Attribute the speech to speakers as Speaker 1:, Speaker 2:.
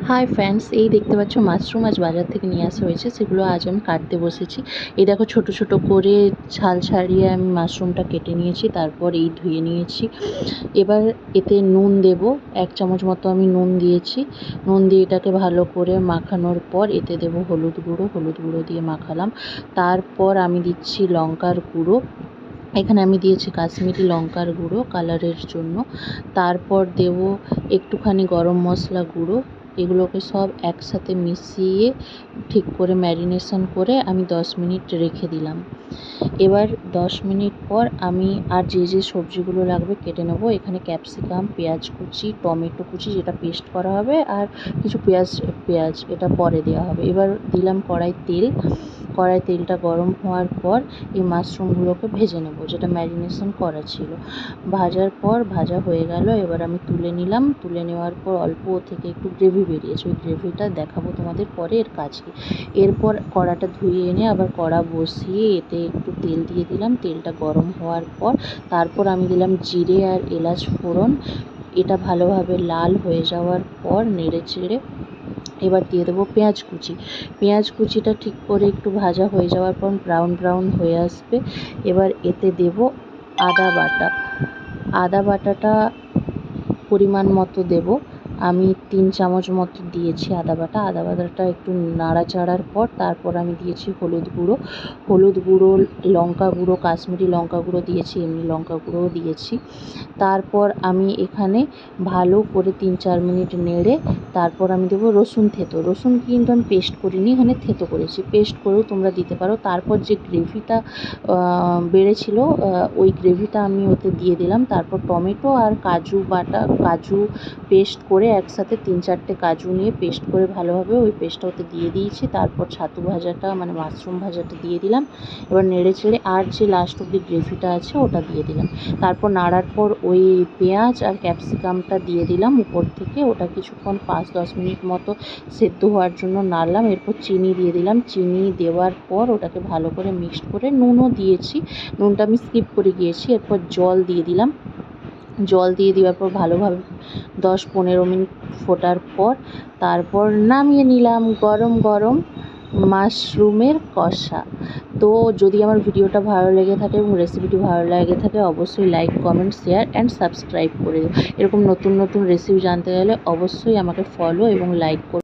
Speaker 1: Hi friends, এই দেখতে পাচ্ছ মাশরুম আজ বাজার থেকে নিয়ে আসা হয়েছে। সেগুলো আজ আমি কাটতে বসেছি। এই দেখো ছোট ছোট করে ছাল ছাড়িয়ে আমি মাশরুমটা কেটে নিয়েছি, তারপর এই ধুয়ে নিয়েছি। এবার এতে নুন দেব, 1 চামচ মতো আমি নুন দিয়েছি। নুন দিয়ে এটাকে ভালো করে মাখানোর পর এতে দেব হলুদ গুঁড়ো দিয়ে মাখালাম। তারপর আমি দিচ্ছি লঙ্কার গুঁড়ো, এখানে আমি দিয়েছি কাশ্মীরি লঙ্কার গুঁড়ো কালারের জন্য। তারপর দেব একটুখানি গরম মশলা গুঁড়ো। এগুলোকে সব একসাথে মিশিয়ে ঠিক করে ম্যারিনেশন করে আমি 10 মিনিট রেখে দিলাম। এবার 10 মিনিট পর আমি আর যে সবজিগুলো লাগবে কেটে নেব। এখানে ক্যাপসিকাম, পেঁয়াজ কুচি, টমেটো কুচি যেটা পেস্ট করা হবে, আর কিছু পেঁয়াজ এটা পরে দেওয়া হবে। এবার দিলাম কড়াই তেলটা গরম হওয়ার পর এই মাশরুমগুলোকে ভেজে নেব, যেটা ম্যারিনেশন করা ছিল। ভাজার পর ভাজা হয়ে গেল। এবার আমি তুলে নিলাম। তুলে নেওয়ার পর অল্প থেকে একটু গ্রেভি বেরিয়েছে, ওই গ্রেভিটা দেখাবো তোমাদের পরে এর কাজ কি। এরপর কড়াটা ধুয়ে এনে আবার কড়া বসিয়ে এতে একটু তেল দিয়ে দিলাম। তেলটা গরম হওয়ার পর তারপর আমি দিলাম জিরে আর এলাচ ফোড়ন। এটা ভালোভাবে লাল হয়ে যাওয়ার পর নেড়ে চেড়ে এবার দিয়ে দেবো পেঁয়াজ কুচিটা ঠিক করে একটু ভাজা হয়ে যাওয়ার পর ব্রাউন হয়ে আসবে। এবার এতে দেব আদা বাটাটা পরিমাণ মতো দেব। আমি 3 চামচ মতো দিয়েছি আদা বাটাটা একটু নাড়াচাড়ার পর তারপর আমি দিয়েছি হলুদ গুঁড়ো, লঙ্কা গুঁড়ো, কাশ্মীরি লঙ্কা গুঁড়ো দিয়েছি, এমনি লঙ্কা গুঁড়োও দিয়েছি। তারপর আমি এখানে ভালো করে 3-4 মিনিট নেড়ে তারপর আমি দেবো রসুন কিন্তু আমি পেস্ট করিনি, এখানে থেঁতো করেছি। পেস্ট করেও তোমরা দিতে পারো। তারপর যে গ্রেভিটা বেড়েছিল ওই গ্রেভিটা আমি ওতে দিয়ে দিলাম। তারপর টমেটো আর কাজু পেস্ট করে একসাথে 3-4টে কাজু নিয়ে পেস্ট করে ভালোভাবে ওই পেস্টটা ওতে দিয়ে দিয়েছি। তারপর ছাতু ভাজাটা মানে মাশরুম ভাজাটা দিয়ে দিলাম। এবার নেড়ে চেড়ে আর যে লাস্ট অব্দি গ্রেভিটা আছে ওটা দিয়ে দিলাম। তারপর নাড়ার পর ওই পেঁয়াজ আর ক্যাপসিকামটা দিয়ে দিলাম উপর থেকে। ওটা কিছুক্ষণ 5-10 মিনিট মতো সেদ্ধ হওয়ার জন্য নাড়লাম। এরপর চিনি দিয়ে দিলাম। চিনি দেওয়ার পর ওটাকে ভালো করে মিক্সড করে নুনও দিয়েছি, নুনটা আমি স্কিপ করে গিয়েছি। এরপর জল দিয়ে দিলাম। জল দিয়ে দেওয়ার পর ভালোভাবে 10-15 মিনিট ফোটার পর তারপর নামিয়ে নিলাম গরম মাশরুমের কষা। তো যদি আমার ভিডিওটা ভালো লেগে থাকে এবং রেসিপিটি ভালো লেগে থাকে অবশ্যই like, comment, share and subscribe করে দিও। এরকম নতুন রেসিপি জানতে গেলে অবশ্যই আমাকে ফলো এবং লাইক করো।